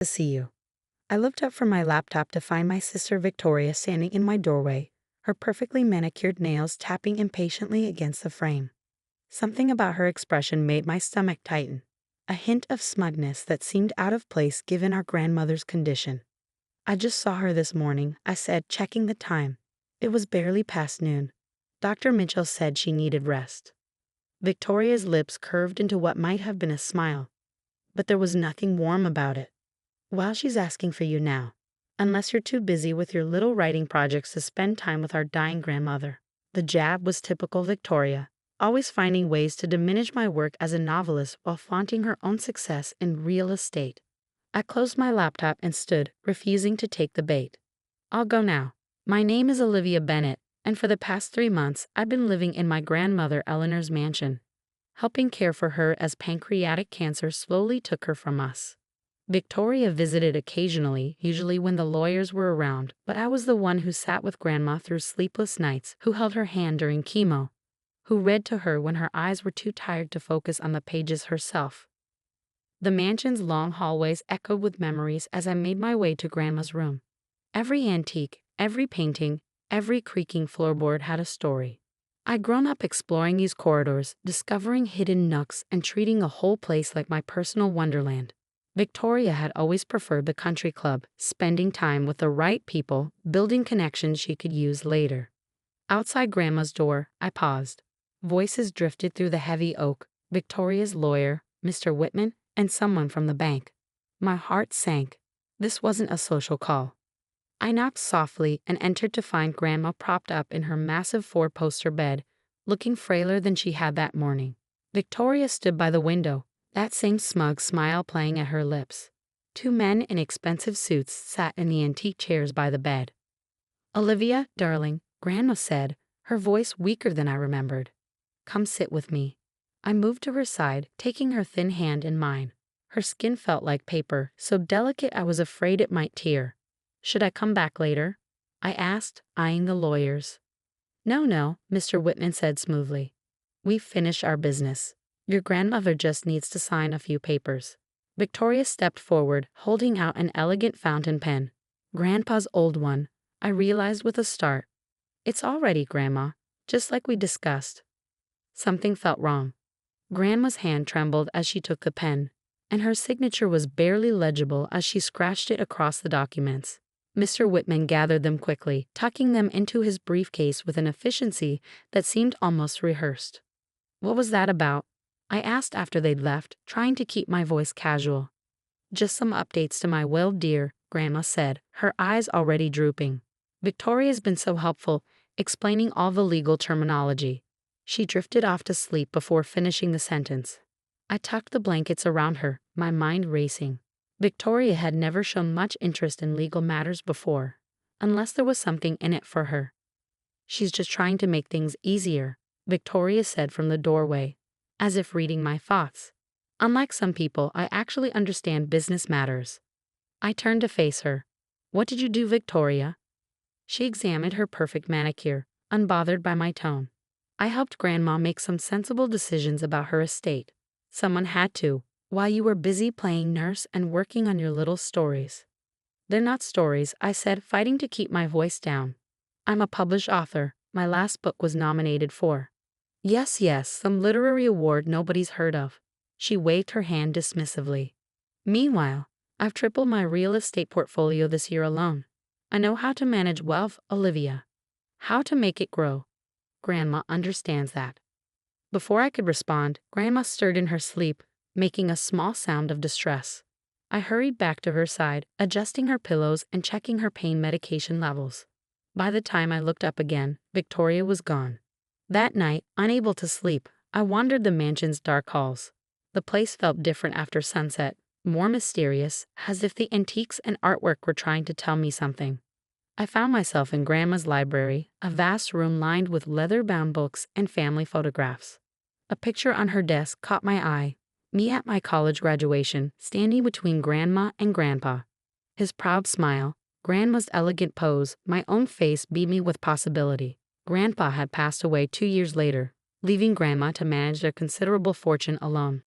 To see you. I looked up from my laptop to find my sister Victoria standing in my doorway, her perfectly manicured nails tapping impatiently against the frame. Something about her expression made my stomach tighten, a hint of smugness that seemed out of place given our grandmother's condition. "I just saw her this morning," I said, checking the time. It was barely past noon. Dr. Mitchell said she needed rest. Victoria's lips curved into what might have been a smile, but there was nothing warm about it. "Well, she's asking for you now, unless you're too busy with your little writing projects to spend time with our dying grandmother." The jab was typical Victoria, always finding ways to diminish my work as a novelist while flaunting her own success in real estate. I closed my laptop and stood, refusing to take the bait. "I'll go now. My name is Olivia Bennett, and for the past 3 months I've been living in my grandmother Eleanor's mansion, helping care for her as pancreatic cancer slowly took her from us. Victoria visited occasionally, usually when the lawyers were around, but I was the one who sat with Grandma through sleepless nights, who held her hand during chemo, who read to her when her eyes were too tired to focus on the pages herself." The mansion's long hallways echoed with memories as I made my way to Grandma's room. Every antique, every painting, every creaking floorboard had a story. I'd grown up exploring these corridors, discovering hidden nooks and treating a whole place like my personal wonderland. Victoria had always preferred the country club, spending time with the right people, building connections she could use later. Outside Grandma's door, I paused. Voices drifted through the heavy oak, Victoria's lawyer, Mr. Whitman, and someone from the bank. My heart sank. This wasn't a social call. I knocked softly and entered to find Grandma propped up in her massive four-poster bed, looking frailer than she had that morning. Victoria stood by the window, that same smug smile playing at her lips. Two men in expensive suits sat in the antique chairs by the bed. "Olivia, darling," Grandma said, her voice weaker than I remembered. "Come sit with me." I moved to her side, taking her thin hand in mine. Her skin felt like paper, so delicate I was afraid it might tear. "Should I come back later?" I asked, eyeing the lawyers. No, Mr. Whitman said smoothly. "We've finished our business. Your grandmother just needs to sign a few papers." Victoria stepped forward, holding out an elegant fountain pen. Grandpa's old one, I realized with a start. "It's all ready, Grandma, just like we discussed." Something felt wrong. Grandma's hand trembled as she took the pen, and her signature was barely legible as she scratched it across the documents. Mr. Whitman gathered them quickly, tucking them into his briefcase with an efficiency that seemed almost rehearsed. "What was that about?" I asked after they'd left, trying to keep my voice casual. "Just some updates to my will, dear," Grandma said, her eyes already drooping. "Victoria's been so helpful, explaining all the legal terminology." She drifted off to sleep before finishing the sentence. I tucked the blankets around her, my mind racing. Victoria had never shown much interest in legal matters before, unless there was something in it for her. "She's just trying to make things easier," Victoria said from the doorway, as if reading my thoughts. "Unlike some people, I actually understand business matters." I turned to face her. "What did you do, Victoria?" She examined her perfect manicure, unbothered by my tone. "I helped Grandma make some sensible decisions about her estate. Someone had to, while you were busy playing nurse and working on your little stories." "They're not stories," I said, fighting to keep my voice down. "I'm a published author. My last book was nominated for—" Yes, some literary award nobody's heard of." She waved her hand dismissively. "Meanwhile, I've tripled my real estate portfolio this year alone. I know how to manage wealth, Olivia. How to make it grow. Grandma understands that." Before I could respond, Grandma stirred in her sleep, making a small sound of distress. I hurried back to her side, adjusting her pillows and checking her pain medication levels. By the time I looked up again, Victoria was gone. That night, unable to sleep, I wandered the mansion's dark halls. The place felt different after sunset, more mysterious, as if the antiques and artwork were trying to tell me something. I found myself in Grandma's library, a vast room lined with leather-bound books and family photographs. A picture on her desk caught my eye, me at my college graduation, standing between Grandma and Grandpa. His proud smile, Grandma's elegant pose, my own face beaming with possibility. Grandpa had passed away 2 years later, leaving Grandma to manage their considerable fortune alone.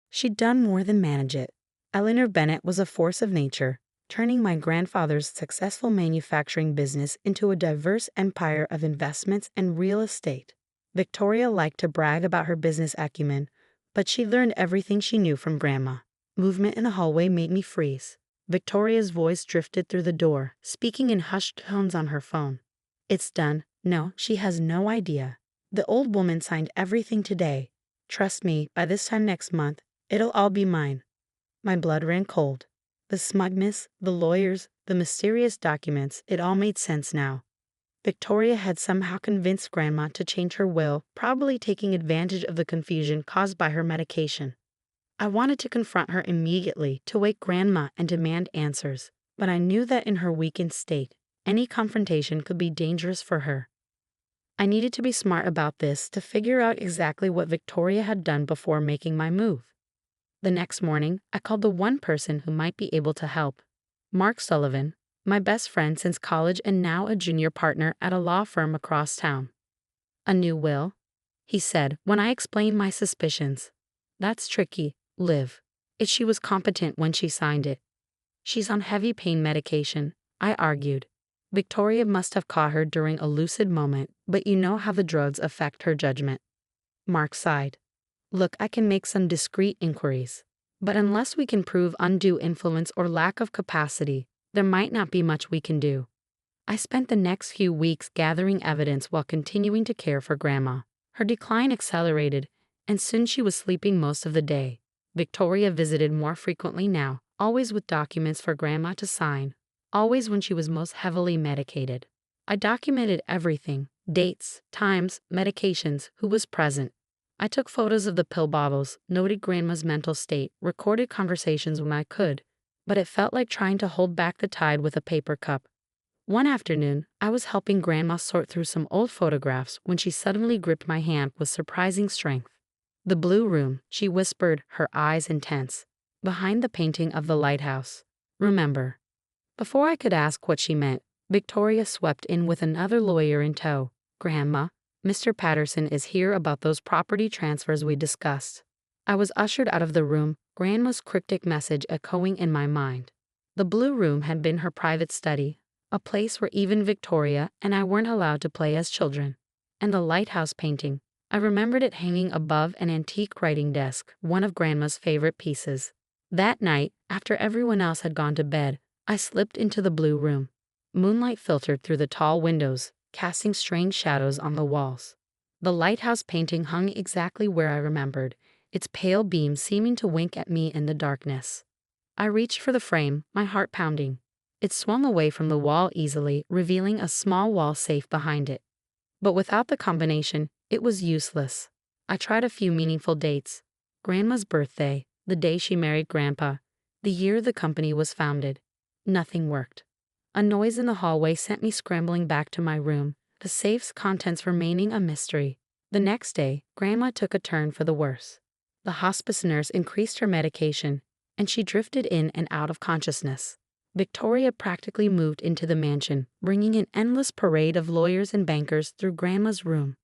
She'd done more than manage it. Eleanor Bennett was a force of nature, turning my grandfather's successful manufacturing business into a diverse empire of investments and real estate. Victoria liked to brag about her business acumen, but she learned everything she knew from Grandma. Movement in the hallway made me freeze. Victoria's voice drifted through the door, speaking in hushed tones on her phone. It's done. No, she has no idea. The old woman signed everything today. Trust me, by this time next month, it'll all be mine. My blood ran cold. The smugness, the lawyers, the mysterious documents, it all made sense now. Victoria had somehow convinced Grandma to change her will, probably taking advantage of the confusion caused by her medication. I wanted to confront her immediately, to wake Grandma and demand answers, but I knew that in her weakened state, any confrontation could be dangerous for her. I needed to be smart about this to figure out exactly what Victoria had done before making my move. The next morning, I called the one person who might be able to help. Mark Sullivan, my best friend since college and now a junior partner at a law firm across town. A new will? He said when I explained my suspicions. That's tricky, Liv. She was competent when she signed it. She's on heavy pain medication, I argued. Victoria must have caught her during a lucid moment, but you know how the drugs affect her judgment. Mark sighed. Look, I can make some discreet inquiries. But unless we can prove undue influence or lack of capacity, there might not be much we can do. I spent the next few weeks gathering evidence while continuing to care for Grandma. Her decline accelerated, and soon she was sleeping most of the day. Victoria visited more frequently now, always with documents for Grandma to sign, always when she was most heavily medicated. I documented everything: dates, times, medications, who was present. I took photos of the pill bottles, noted Grandma's mental state, recorded conversations when I could, but it felt like trying to hold back the tide with a paper cup. One afternoon, I was helping Grandma sort through some old photographs when she suddenly gripped my hand with surprising strength. The blue room, she whispered, her eyes intense, behind the painting of the lighthouse. Remember. Before I could ask what she meant, Victoria swept in with another lawyer in tow. Grandma, Mr. Patterson is here about those property transfers we discussed. I was ushered out of the room, Grandma's cryptic message echoing in my mind. The blue room had been her private study, a place where even Victoria and I weren't allowed to play as children. And the lighthouse painting, I remembered it hanging above an antique writing desk, one of Grandma's favorite pieces. That night, after everyone else had gone to bed, I slipped into the blue room. Moonlight filtered through the tall windows, casting strange shadows on the walls. The lighthouse painting hung exactly where I remembered, its pale beam seeming to wink at me in the darkness. I reached for the frame, my heart pounding. It swung away from the wall easily, revealing a small wall safe behind it. But without the combination, it was useless. I tried a few meaningful dates. Grandma's birthday, the day she married Grandpa, the year the company was founded. Nothing worked. A noise in the hallway sent me scrambling back to my room, the safe's contents remaining a mystery. The next day, Grandma took a turn for the worse. The hospice nurse increased her medication, and she drifted in and out of consciousness. Victoria practically moved into the mansion, bringing an endless parade of lawyers and bankers through Grandma's room.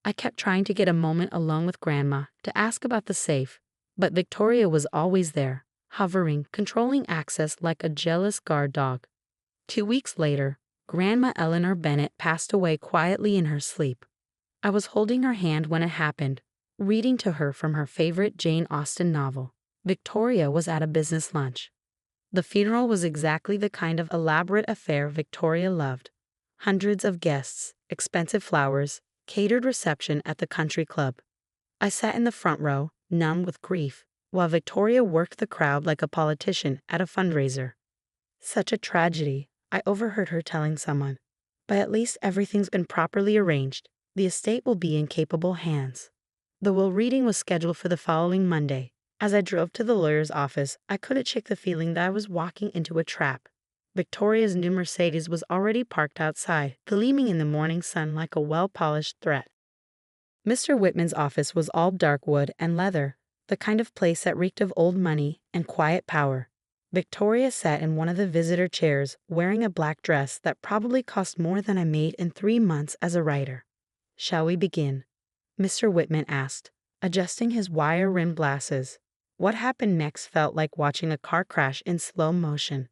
I kept trying to get a moment alone with Grandma to ask about the safe, but Victoria was always there, hovering, controlling access like a jealous guard dog. 2 weeks later, Grandma Eleanor Bennett passed away quietly in her sleep. I was holding her hand when it happened, reading to her from her favorite Jane Austen novel. Victoria was at a business lunch. The funeral was exactly the kind of elaborate affair Victoria loved. Hundreds of guests, expensive flowers, catered reception at the country club. I sat in the front row, numb with grief, while Victoria worked the crowd like a politician at a fundraiser. Such a tragedy, I overheard her telling someone. But at least everything's been properly arranged. The estate will be in capable hands. The will reading was scheduled for the following Monday. As I drove to the lawyer's office, I couldn't shake the feeling that I was walking into a trap. Victoria's new Mercedes was already parked outside, gleaming in the morning sun like a well-polished threat. Mr. Whitman's office was all dark wood and leather, the kind of place that reeked of old money and quiet power. Victoria sat in one of the visitor chairs, wearing a black dress that probably cost more than I made in 3 months as a writer. "Shall we begin?" Mr. Whitman asked, adjusting his wire-rimmed glasses. What happened next felt like watching a car crash in slow motion.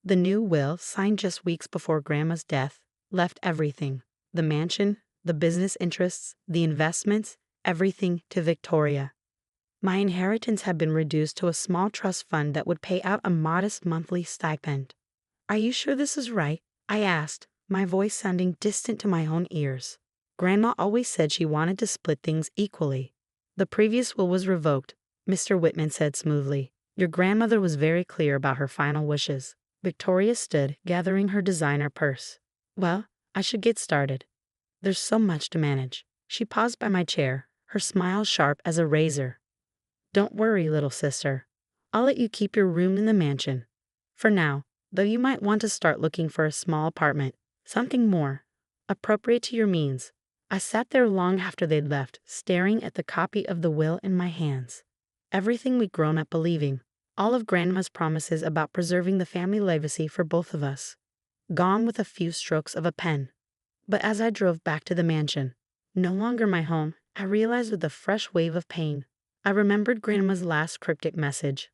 The new will, signed just weeks before Grandma's death, left everything: the mansion, the business interests, the investments, everything to Victoria. My inheritance had been reduced to a small trust fund that would pay out a modest monthly stipend. "Are you sure this is right?" I asked, my voice sounding distant to my own ears. Grandma always said she wanted to split things equally. "The previous will was revoked," Mr. Whitman said smoothly. "Your grandmother was very clear about her final wishes." Victoria stood, gathering her designer purse. "Well, I should get started. There's so much to manage." She paused by my chair, her smile sharp as a razor. "Don't worry, little sister. I'll let you keep your room in the mansion. For now, though you might want to start looking for a small apartment, something more appropriate to your means." I sat there long after they'd left, staring at the copy of the will in my hands. Everything we'd grown up believing, all of Grandma's promises about preserving the family legacy for both of us, gone with a few strokes of a pen. But as I drove back to the mansion, no longer my home, I realized with a fresh wave of pain. I remembered Grandma's last cryptic message.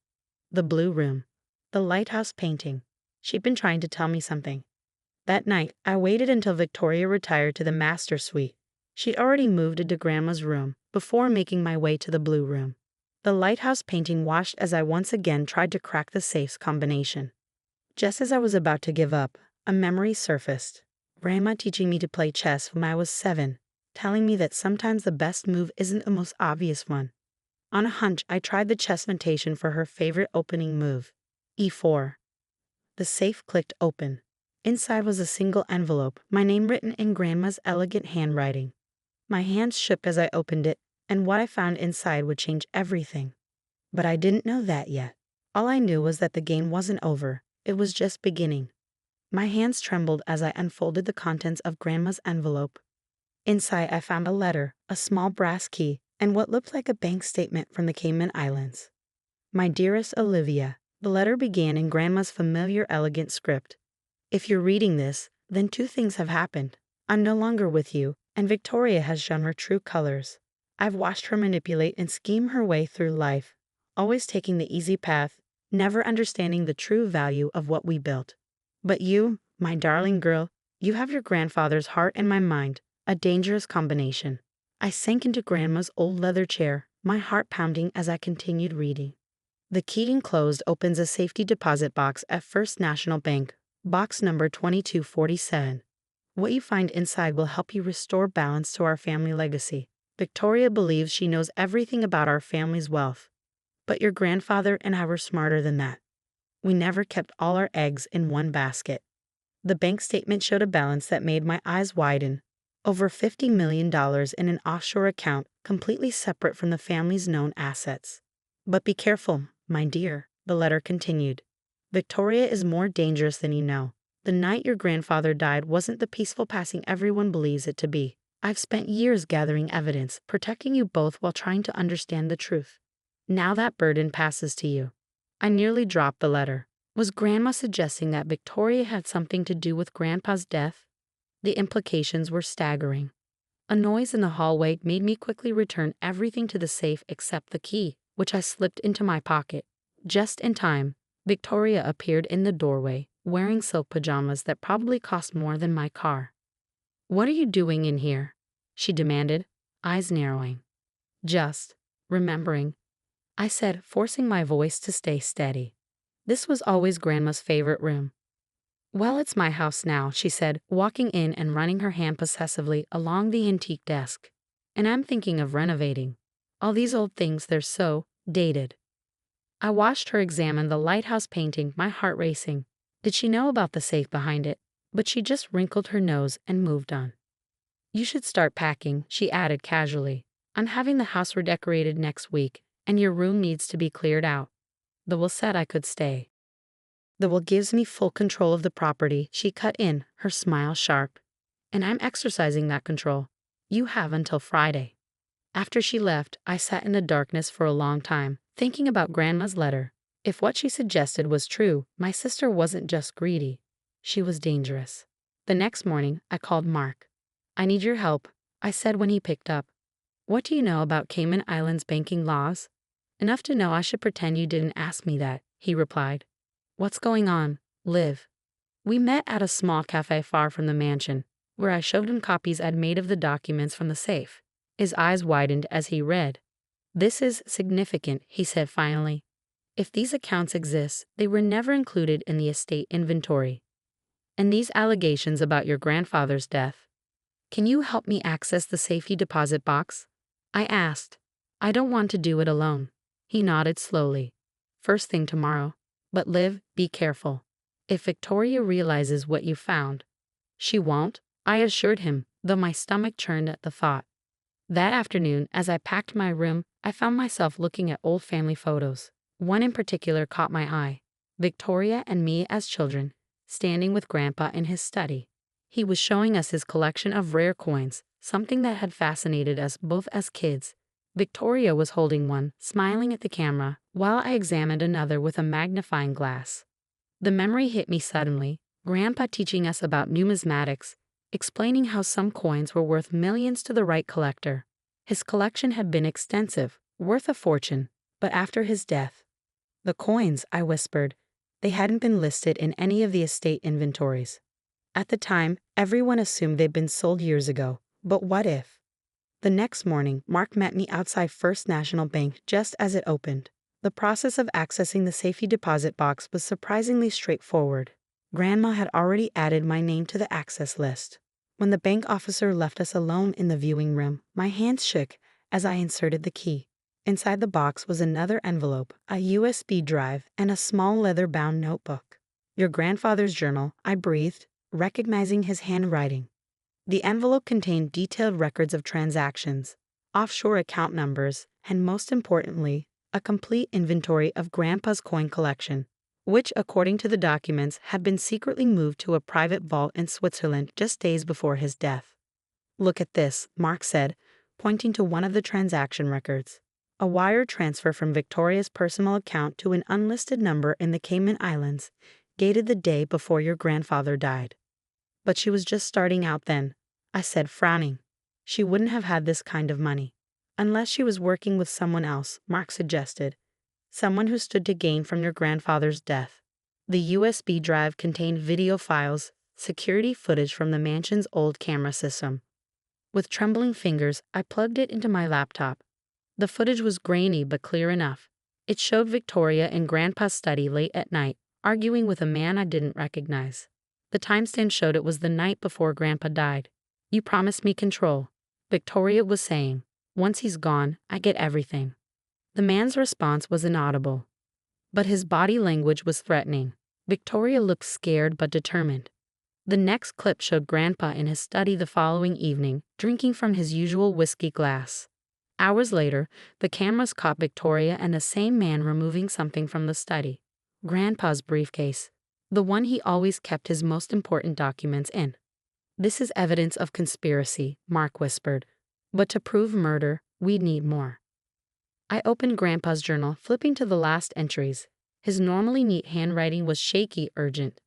The blue room. The lighthouse painting. She'd been trying to tell me something. That night, I waited until Victoria retired to the master suite. She'd already moved into Grandma's room before making my way to the blue room. The lighthouse painting watched as I once again tried to crack the safe's combination. Just as I was about to give up, a memory surfaced. Grandma teaching me to play chess when I was 7, telling me that sometimes the best move isn't the most obvious one. On a hunch, I tried the chess notation for her favorite opening move, E4. The safe clicked open. Inside was a single envelope, my name written in Grandma's elegant handwriting. My hands shook as I opened it, and what I found inside would change everything. But I didn't know that yet. All I knew was that the game wasn't over, it was just beginning. My hands trembled as I unfolded the contents of Grandma's envelope. Inside I found a letter, a small brass key, and what looked like a bank statement from the Cayman Islands. "My dearest Olivia," the letter began in Grandma's familiar elegant script. "If you're reading this, then 2 things have happened. I'm no longer with you, and Victoria has shown her true colors. I've watched her manipulate and scheme her way through life, always taking the easy path, never understanding the true value of what we built. But you, my darling girl, you have your grandfather's heart and my mind, a dangerous combination." I sank into Grandma's old leather chair, my heart pounding as I continued reading. "The key enclosed opens a safety deposit box at First National Bank, box number 2247. What you find inside will help you restore balance to our family legacy. Victoria believes she knows everything about our family's wealth. But your grandfather and I were smarter than that. We never kept all our eggs in one basket." The bank statement showed a balance that made my eyes widen. Over $50 million in an offshore account completely separate from the family's known assets. "But be careful, my dear," the letter continued. "Victoria is more dangerous than you know. The night your grandfather died wasn't the peaceful passing everyone believes it to be. I've spent years gathering evidence, protecting you both while trying to understand the truth. Now that burden passes to you." I nearly dropped the letter. Was Grandma suggesting that Victoria had something to do with Grandpa's death? The implications were staggering. A noise in the hallway made me quickly return everything to the safe except the key, which I slipped into my pocket. Just in time, Victoria appeared in the doorway, wearing silk pajamas that probably cost more than my car. "What are you doing in here?" she demanded, eyes narrowing. "Just remembering," I said, forcing my voice to stay steady. This was always Grandma's favorite room. "Well, it's my house now," she said, walking in and running her hand possessively along the antique desk. "And I'm thinking of renovating. All these old things, they're so dated." I watched her examine the lighthouse painting, my heart racing. Did she know about the safe behind it? But she just wrinkled her nose and moved on. "You should start packing," she added casually. "I'm having the house redecorated next week, and your room needs to be cleared out." The will said I could stay. "The will gives me full control of the property," she cut in, her smile sharp. "And I'm exercising that control. You have until Friday." After she left, I sat in the darkness for a long time, thinking about Grandma's letter. If what she suggested was true, my sister wasn't just greedy. She was dangerous. The next morning, I called Mark. "I need your help," I said when he picked up. "What do you know about Cayman Islands banking laws?" Enough to know I should pretend you didn't ask me that, he replied. What's going on, Liv? We met at a small cafe far from the mansion, where I showed him copies I'd made of the documents from the safe. His eyes widened as he read. This is significant, he said finally. If these accounts exist, they were never included in the estate inventory. And these allegations about your grandfather's death. Can you help me access the safety deposit box? I asked. I don't want to do it alone. He nodded slowly. First thing tomorrow. But Liv, be careful. If Victoria realizes what you found. She won't, I assured him, though my stomach churned at the thought. That afternoon, as I packed my room, I found myself looking at old family photos. One in particular caught my eye. Victoria and me as children, standing with Grandpa in his study. He was showing us his collection of rare coins, something that had fascinated us both as kids. Victoria was holding one, smiling at the camera, while I examined another with a magnifying glass. The memory hit me suddenly, Grandpa teaching us about numismatics, explaining how some coins were worth millions to the right collector. His collection had been extensive, worth a fortune, but after his death. The coins, I whispered, they hadn't been listed in any of the estate inventories. At the time, everyone assumed they'd been sold years ago, but what if? The next morning, Mark met me outside First National Bank just as it opened. The process of accessing the safety deposit box was surprisingly straightforward. Grandma had already added my name to the access list. When the bank officer left us alone in the viewing room, my hands shook as I inserted the key. Inside the box was another envelope, a USB drive, and a small leather-bound notebook. Your grandfather's journal, I breathed, recognizing his handwriting. The envelope contained detailed records of transactions, offshore account numbers, and most importantly, a complete inventory of Grandpa's coin collection, which, according to the documents, had been secretly moved to a private vault in Switzerland just days before his death. Look at this, Mark said, pointing to one of the transaction records. A wire transfer from Victoria's personal account to an unlisted number in the Cayman Islands, dated the day before your grandfather died. But she was just starting out then, I said, frowning. She wouldn't have had this kind of money. Unless she was working with someone else, Mark suggested. Someone who stood to gain from your grandfather's death. The USB drive contained video files, security footage from the mansion's old camera system. With trembling fingers, I plugged it into my laptop. The footage was grainy but clear enough. It showed Victoria in Grandpa's study late at night, arguing with a man I didn't recognize. The timestamp showed it was the night before Grandpa died. You promised me control, Victoria was saying. Once he's gone, I get everything. The man's response was inaudible, but his body language was threatening. Victoria looked scared but determined. The next clip showed Grandpa in his study the following evening, drinking from his usual whiskey glass. Hours later, the cameras caught Victoria and the same man removing something from the study. Grandpa's briefcase, the one he always kept his most important documents in. This is evidence of conspiracy, Mark whispered. But to prove murder, we'd need more. I opened Grandpa's journal, flipping to the last entries. His normally neat handwriting was shaky, urgent.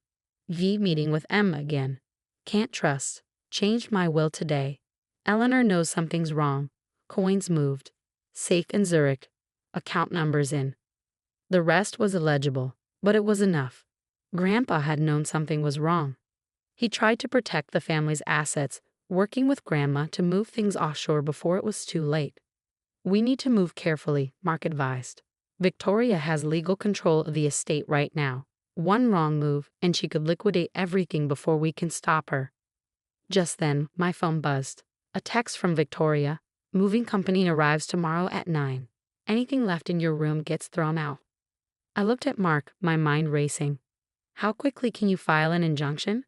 V meeting with Emma again. Can't trust. Changed my will today. Eleanor knows something's wrong. Coins moved. Safe in Zurich. Account numbers in. The rest was illegible, but it was enough. Grandpa had known something was wrong. He tried to protect the family's assets, working with Grandma to move things offshore before it was too late. We need to move carefully, Mark advised. Victoria has legal control of the estate right now. One wrong move, and she could liquidate everything before we can stop her. Just then, my phone buzzed. A text from Victoria. Moving company arrives tomorrow at 9. Anything left in your room gets thrown out. I looked at Mark, my mind racing. How quickly can you file an injunction?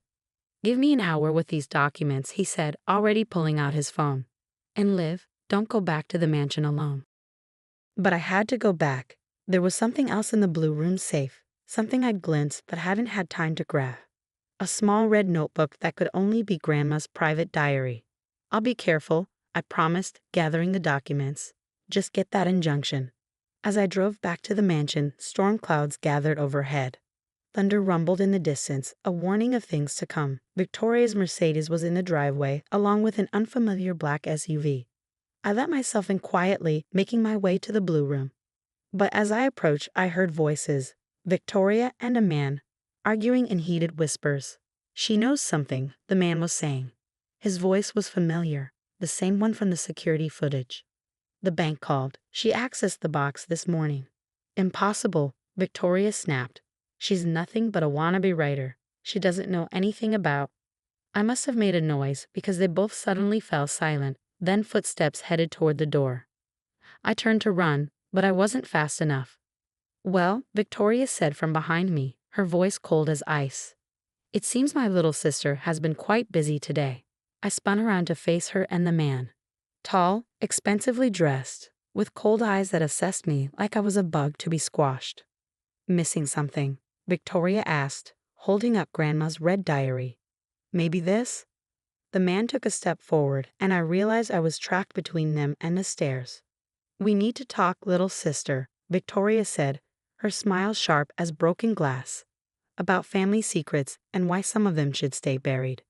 Give me an hour with these documents, he said, already pulling out his phone. And Liv, don't go back to the mansion alone. But I had to go back. There was something else in the blue room safe, something I'd glimpsed but hadn't had time to grab. A small red notebook that could only be Grandma's private diary. I'll be careful, I promised, gathering the documents. Just get that injunction. As I drove back to the mansion, storm clouds gathered overhead. Thunder rumbled in the distance, a warning of things to come. Victoria's Mercedes was in the driveway, along with an unfamiliar black SUV. I let myself in quietly, making my way to the blue room. But as I approached, I heard voices, Victoria and a man, arguing in heated whispers. She knows something, the man was saying. His voice was familiar, the same one from the security footage. The bank called. She accessed the box this morning. Impossible, Victoria snapped. She's nothing but a wannabe writer. She doesn't know anything about. I must have made a noise because they both suddenly fell silent, then footsteps headed toward the door. I turned to run, but I wasn't fast enough. Well, Victoria said from behind me, her voice cold as ice. It seems my little sister has been quite busy today. I spun around to face her and the man. Tall, expensively dressed, with cold eyes that assessed me like I was a bug to be squashed. Missing something? Victoria asked, holding up Grandma's red diary. Maybe this? The man took a step forward, and I realized I was trapped between them and the stairs. We need to talk, little sister, Victoria said, her smile sharp as broken glass. About family secrets and why some of them should stay buried.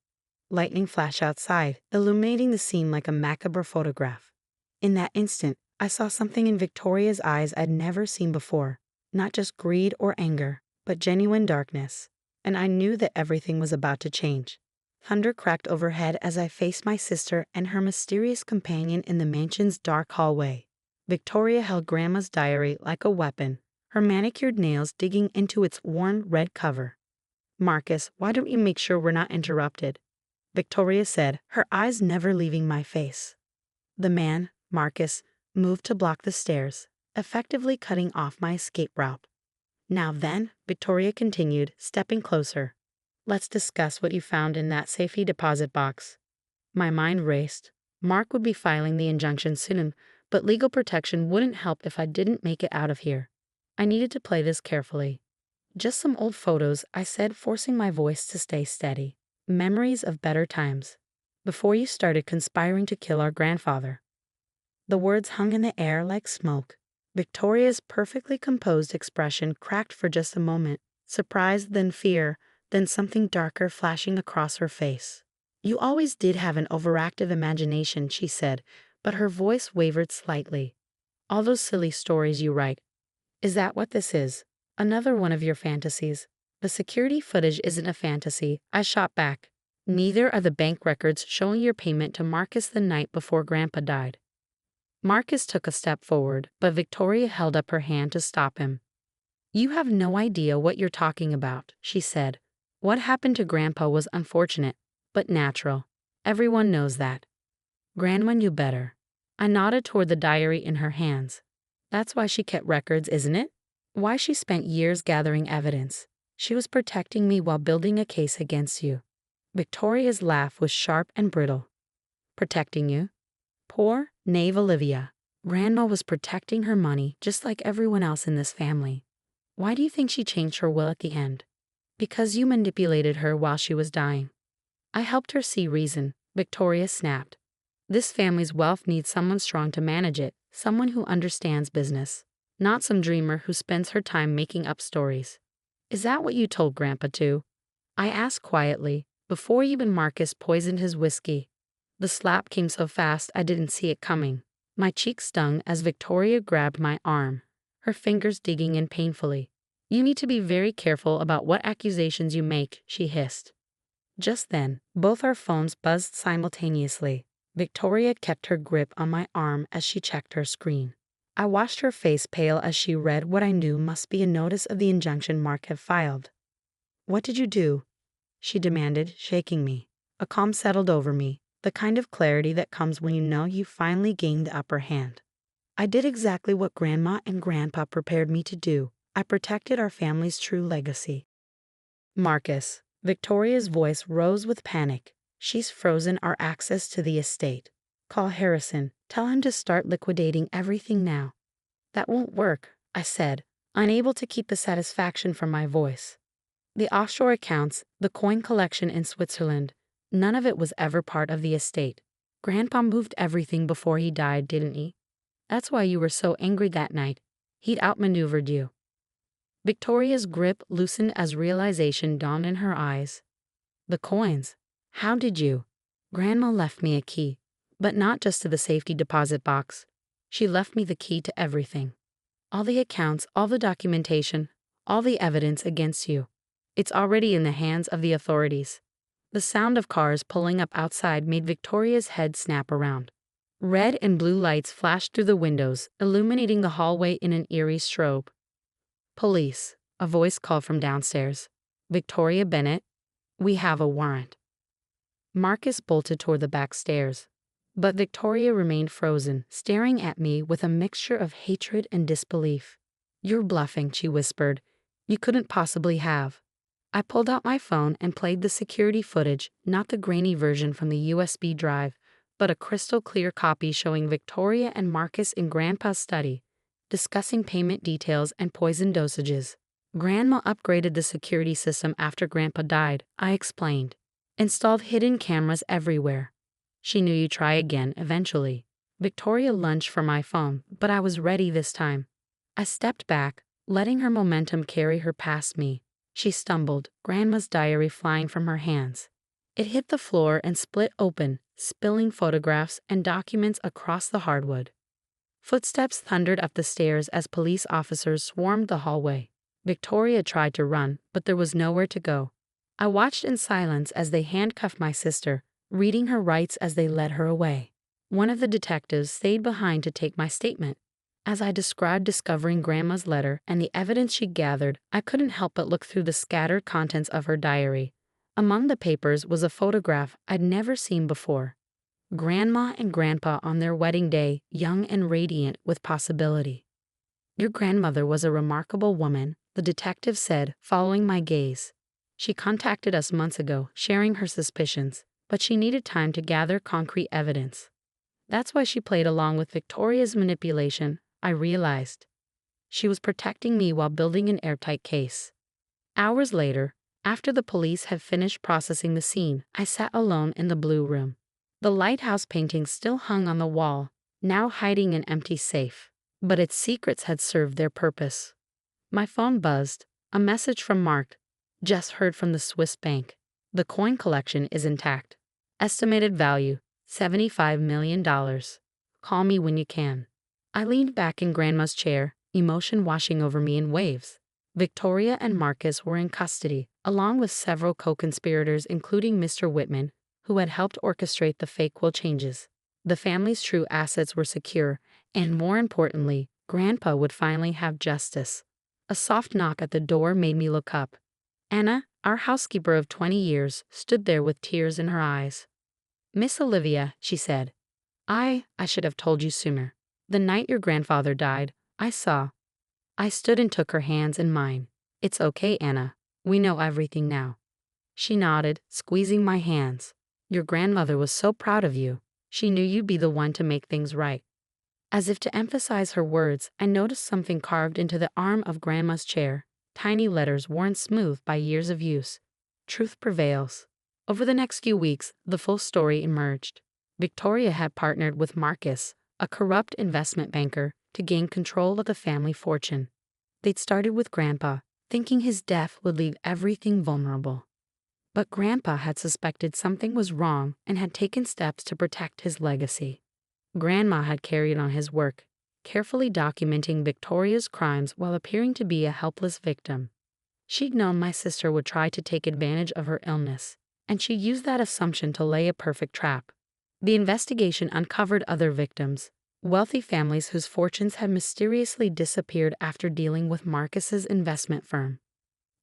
Lightning flashed outside, illuminating the scene like a macabre photograph. In that instant, I saw something in Victoria's eyes I'd never seen before. Not just greed or anger, but genuine darkness. And I knew that everything was about to change. Thunder cracked overhead as I faced my sister and her mysterious companion in the mansion's dark hallway. Victoria held Grandma's diary like a weapon, her manicured nails digging into its worn red cover. Marcus, why don't you make sure we're not interrupted? Victoria said, her eyes never leaving my face. The man, Marcus, moved to block the stairs, effectively cutting off my escape route. Now then, Victoria continued, stepping closer. Let's discuss what you found in that safety deposit box. My mind raced. Mark would be filing the injunction soon, but legal protection wouldn't help if I didn't make it out of here. I needed to play this carefully. Just some old photos, I said, forcing my voice to stay steady. Memories of better times. Before you started conspiring to kill our grandfather. The words hung in the air like smoke. Victoria's perfectly composed expression cracked for just a moment, surprise, then fear, then something darker flashing across her face. You always did have an overactive imagination, she said, but her voice wavered slightly. All those silly stories you write. Is that what this is? Another one of your fantasies? The security footage isn't a fantasy, I shot back. Neither are the bank records showing your payment to Marcus the night before Grandpa died. Marcus took a step forward, but Victoria held up her hand to stop him. You have no idea what you're talking about, she said. What happened to Grandpa was unfortunate, but natural. Everyone knows that. Grandma knew better. I nodded toward the diary in her hands. That's why she kept records, isn't it? Why she spent years gathering evidence. She was protecting me while building a case against you. Victoria's laugh was sharp and brittle. Protecting you? Poor, naive Olivia. Grandma was protecting her money just like everyone else in this family. Why do you think she changed her will at the end? Because you manipulated her while she was dying. I helped her see reason, Victoria snapped. This family's wealth needs someone strong to manage it, someone who understands business, not some dreamer who spends her time making up stories. Is that what you told Grandpa too? I asked quietly, before even Marcus poisoned his whiskey. The slap came so fast I didn't see it coming. My cheek stung as Victoria grabbed my arm, her fingers digging in painfully. You need to be very careful about what accusations you make, she hissed. Just then, both our phones buzzed simultaneously. Victoria kept her grip on my arm as she checked her screen. I watched her face pale as she read what I knew must be a notice of the injunction Mark had filed. What did you do? She demanded, shaking me. A calm settled over me, the kind of clarity that comes when you know you finally gained the upper hand. I did exactly what Grandma and Grandpa prepared me to do. I protected our family's true legacy. Marcus. Victoria's voice rose with panic. She's frozen our access to the estate. Call Harrison. Tell him to start liquidating everything now. That won't work, I said, unable to keep the satisfaction from my voice. The offshore accounts, the coin collection in Switzerland, none of it was ever part of the estate. Grandpa moved everything before he died, didn't he? That's why you were so angry that night. He'd outmaneuvered you. Victoria's grip loosened as realization dawned in her eyes. The coins. How did you? Grandma left me a key, but not just to the safety deposit box. She left me the key to everything. All the accounts, all the documentation, all the evidence against you. It's already in the hands of the authorities." The sound of cars pulling up outside made Victoria's head snap around. Red and blue lights flashed through the windows, illuminating the hallway in an eerie strobe. "Police," a voice called from downstairs. "Victoria Bennett, we have a warrant." Marcus bolted toward the back stairs, but Victoria remained frozen, staring at me with a mixture of hatred and disbelief. "You're bluffing," she whispered. "You couldn't possibly have." I pulled out my phone and played the security footage, not the grainy version from the USB drive, but a crystal clear copy showing Victoria and Marcus in Grandpa's study, discussing payment details and poison dosages. "Grandma upgraded the security system after Grandpa died," I explained. "Installed hidden cameras everywhere. She knew you'd try again eventually." Victoria lunged for my phone, but I was ready this time. I stepped back, letting her momentum carry her past me. She stumbled, Grandma's diary flying from her hands. It hit the floor and split open, spilling photographs and documents across the hardwood. Footsteps thundered up the stairs as police officers swarmed the hallway. Victoria tried to run, but there was nowhere to go. I watched in silence as they handcuffed my sister, reading her rights as they led her away. One of the detectives stayed behind to take my statement. As I described discovering Grandma's letter and the evidence she gathered, I couldn't help but look through the scattered contents of her diary. Among the papers was a photograph I'd never seen before. Grandma and Grandpa on their wedding day, young and radiant with possibility. "Your grandmother was a remarkable woman," the detective said, following my gaze. "She contacted us months ago, sharing her suspicions, but she needed time to gather concrete evidence. That's why she played along with Victoria's manipulation," I realized. She was protecting me while building an airtight case. Hours later, after the police had finished processing the scene, I sat alone in the blue room. The lighthouse painting still hung on the wall, now hiding an empty safe, but its secrets had served their purpose. My phone buzzed, a message from Mark. "Just heard from the Swiss bank. The coin collection is intact. Estimated value, $75 million. Call me when you can." I leaned back in Grandma's chair, emotion washing over me in waves. Victoria and Marcus were in custody, along with several co-conspirators including Mr. Whitman, who had helped orchestrate the fake will changes. The family's true assets were secure, and more importantly, Grandpa would finally have justice. A soft knock at the door made me look up. Anna, our housekeeper of 20 years, stood there with tears in her eyes. "Miss Olivia," she said, I should have told you sooner. The night your grandfather died, I saw." I stood and took her hands in mine. "It's okay, Anna. We know everything now." She nodded, squeezing my hands. "Your grandmother was so proud of you. She knew you'd be the one to make things right." As if to emphasize her words, I noticed something carved into the arm of Grandma's chair, tiny letters worn smooth by years of use. "Truth prevails." Over the next few weeks, the full story emerged. Victoria had partnered with Marcus, a corrupt investment banker, to gain control of the family fortune. They'd started with Grandpa, thinking his death would leave everything vulnerable. But Grandpa had suspected something was wrong and had taken steps to protect his legacy. Grandma had carried on his work, carefully documenting Victoria's crimes while appearing to be a helpless victim. She'd known my sister would try to take advantage of her illness, and she used that assumption to lay a perfect trap. The investigation uncovered other victims, wealthy families whose fortunes had mysteriously disappeared after dealing with Marcus's investment firm.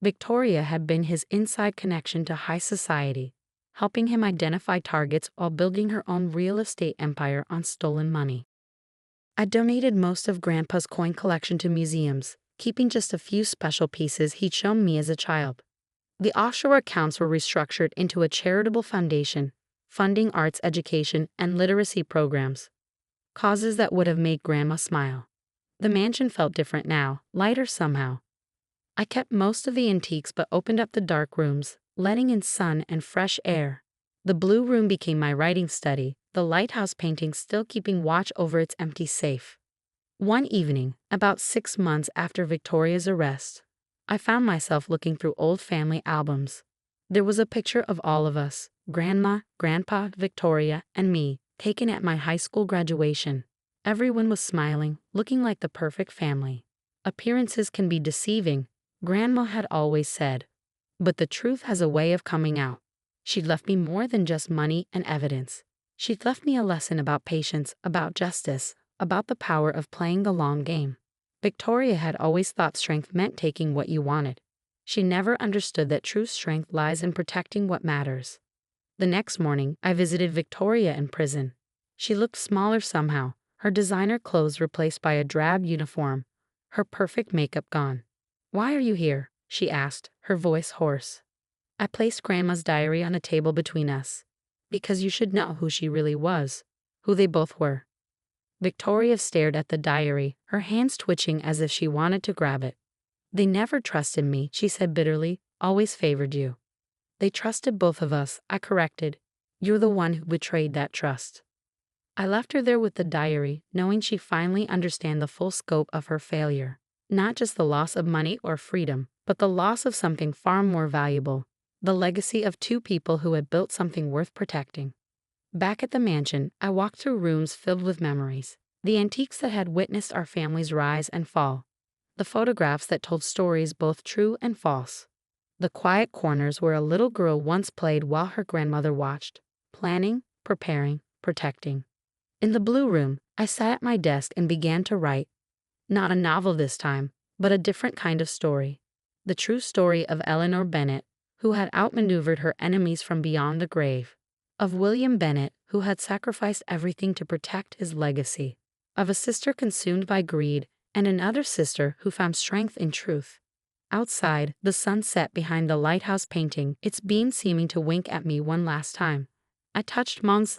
Victoria had been his inside connection to high society, helping him identify targets while building her own real estate empire on stolen money. I donated most of Grandpa's coin collection to museums, keeping just a few special pieces he'd shown me as a child. The offshore accounts were restructured into a charitable foundation, funding arts education and literacy programs, causes that would have made Grandma smile. The mansion felt different now, lighter somehow. I kept most of the antiques but opened up the dark rooms, letting in sun and fresh air. The blue room became my writing study, the lighthouse painting still keeping watch over its empty safe. One evening, about 6 months after Victoria's arrest, I found myself looking through old family albums. There was a picture of all of us, Grandma, Grandpa, Victoria, and me, taken at my high school graduation. Everyone was smiling, looking like the perfect family. Appearances can be deceiving, Grandma had always said. But the truth has a way of coming out. She'd left me more than just money and evidence. She'd left me a lesson about patience, about justice, about the power of playing the long game. Victoria had always thought strength meant taking what you wanted. She never understood that true strength lies in protecting what matters. The next morning, I visited Victoria in prison. She looked smaller somehow, her designer clothes replaced by a drab uniform, her perfect makeup gone. "Why are you here?" she asked, her voice hoarse. I placed Grandma's diary on a table between us. "Because you should know who she really was, who they both were." Victoria stared at the diary, her hands twitching as if she wanted to grab it. "They never trusted me," she said bitterly, "always favored you." "They trusted both of us," I corrected. "You're the one who betrayed that trust." I left her there with the diary, knowing she finally understand the full scope of her failure. Not just the loss of money or freedom, but the loss of something far more valuable, the legacy of two people who had built something worth protecting. Back at the mansion, I walked through rooms filled with memories, the antiques that had witnessed our family's rise and fall, the photographs that told stories both true and false, the quiet corners where a little girl once played while her grandmother watched, planning, preparing, protecting. In the blue room, I sat at my desk and began to write. Not a novel this time, but a different kind of story. The true story of Eleanor Bennett, who had outmaneuvered her enemies from beyond the grave. Of William Bennett, who had sacrificed everything to protect his legacy. Of a sister consumed by greed, and another sister who found strength in truth. Outside, the sun set behind the lighthouse painting, its beams seeming to wink at me one last time. I touched Mom's